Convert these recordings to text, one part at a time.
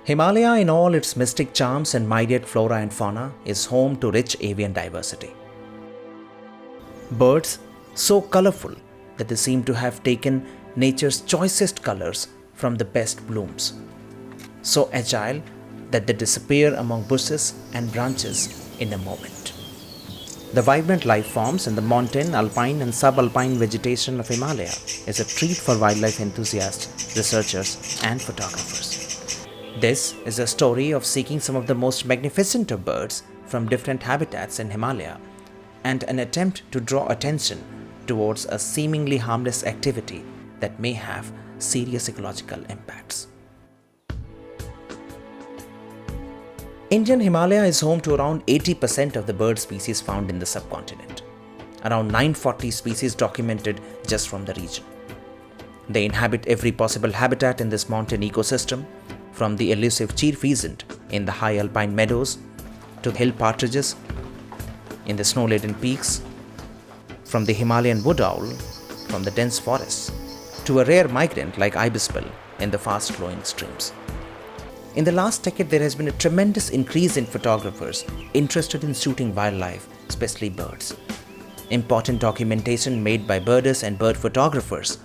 Himalaya, in all its mystic charms and myriad flora and fauna, is home to rich avian diversity. Birds so colorful that they seem to have taken nature's choicest colors from the best blooms. So agile that they disappear among bushes and branches in a moment. The vibrant life forms in the mountain, alpine and subalpine vegetation of Himalaya is a treat for wildlife enthusiasts, researchers and photographers. This is a story of seeking some of the most magnificent of birds from different habitats in Himalaya and an attempt to draw attention towards a seemingly harmless activity that may have serious ecological impacts. Indian Himalaya is home to around 80% of the bird species found in the subcontinent, around 940 species documented just from the region. They inhabit every possible habitat in this mountain ecosystem, from the elusive cheer pheasant in the high alpine meadows to hill partridges in the snow-laden peaks, from the Himalayan wood owl from the dense forests to a rare migrant like ibisbill in the fast-flowing streams. In the last decade, there has been a tremendous increase in photographers interested in shooting wildlife, especially birds. Important documentation made by birders and bird photographers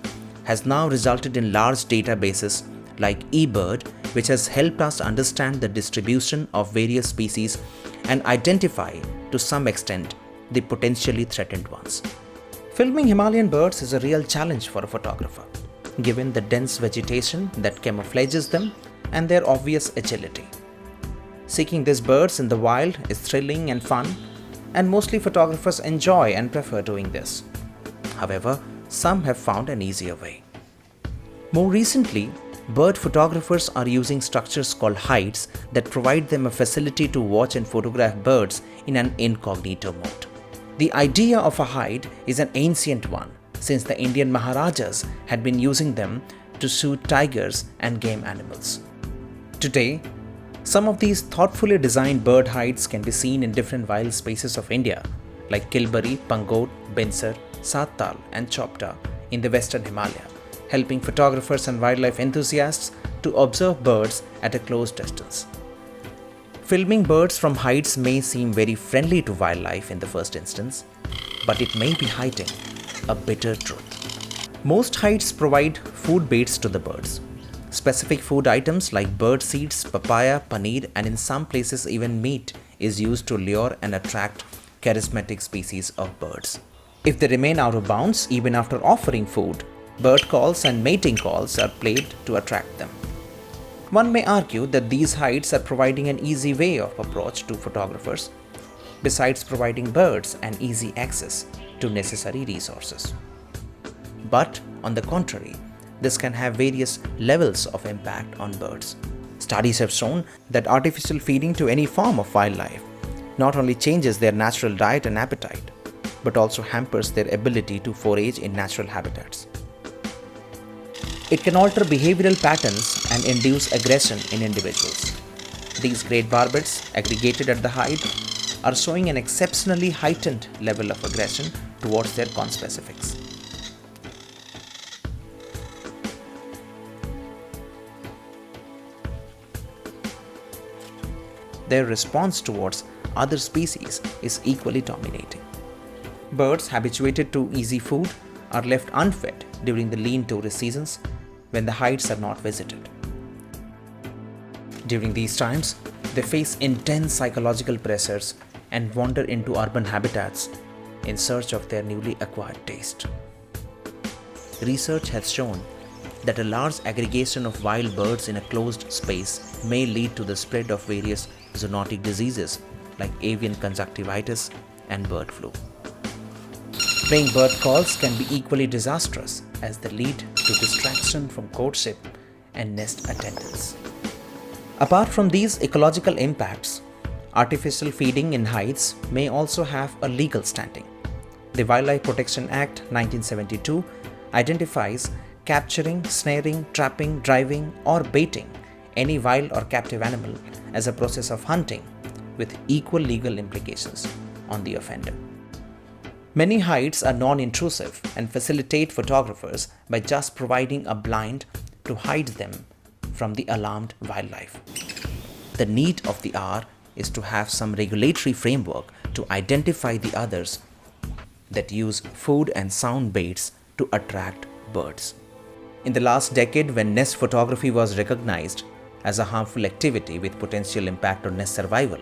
has now resulted in large databases like eBird, which has helped us understand the distribution of various species and identify, to some extent, the potentially threatened ones. Filming Himalayan birds is a real challenge for a photographer, given the dense vegetation that camouflages them and their obvious agility. Seeking these birds in the wild is thrilling and fun, and mostly photographers enjoy and prefer doing this. However, some have found an easier way. More recently, bird photographers are using structures called hides that provide them a facility to watch and photograph birds in an incognito mode. The idea of a hide is an ancient one, since the Indian Maharajas had been using them to shoot tigers and game animals. Today, some of these thoughtfully designed bird hides can be seen in different wild spaces of India, like Kilbari, Pangot, Binsar, Sattal and Chopta in the western Himalaya, helping photographers and wildlife enthusiasts to observe birds at a close distance. Filming birds from hides may seem very friendly to wildlife in the first instance, but it may be hiding a bitter truth. Most hides provide food baits to the birds. Specific food items like bird seeds, papaya, paneer, and in some places even meat is used to lure and attract charismatic species of birds. If they remain out of bounds even after offering food, bird calls and mating calls are played to attract them. One may argue that these hides are providing an easy way of approach to photographers, besides providing birds an easy access to necessary resources. But on the contrary, this can have various levels of impact on birds. Studies have shown that artificial feeding to any form of wildlife not only changes their natural diet and appetite, but also hampers their ability to forage in natural habitats. It can alter behavioral patterns and induce aggression in individuals. These great barbets, aggregated at the hide, are showing an exceptionally heightened level of aggression towards their conspecifics. Their response towards other species is equally dominating. Birds habituated to easy food are left unfed during the lean tourist seasons when the hides are not visited. During these times, they face intense psychological pressures and wander into urban habitats in search of their newly acquired taste. Research has shown that a large aggregation of wild birds in a closed space may lead to the spread of various zoonotic diseases like avian conjunctivitis and bird flu. Playing bird calls can be equally disastrous as they lead to distraction from courtship and nest attendance. Apart from these ecological impacts, artificial feeding in hides may also have a legal standing. The Wildlife Protection Act 1972 identifies capturing, snaring, trapping, driving, or baiting any wild or captive animal as a process of hunting with equal legal implications on the offender. Many hides are non-intrusive and facilitate photographers by just providing a blind to hide them from the alarmed wildlife. The need of the hour is to have some regulatory framework to identify the others that use food and sound baits to attract birds. In the last decade, when nest photography was recognized as a harmful activity with potential impact on nest survival,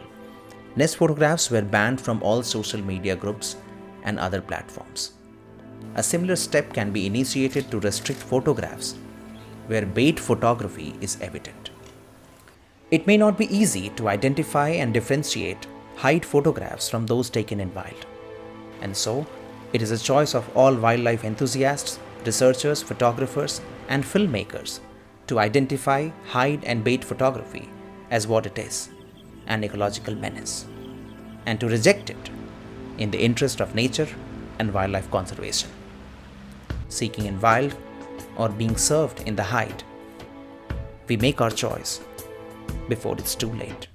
nest photographs were banned from all social media groups and other platforms. A similar step can be initiated to restrict photographs where bait photography is evident. It may not be easy to identify and differentiate hide photographs from those taken in wild. And so, it is a choice of all wildlife enthusiasts, researchers, photographers, and filmmakers to identify hide and bait photography as what it is, an ecological menace, and to reject it in the interest of nature and wildlife conservation. Seeking in wild or being served in the hide, we make our choice before it's too late.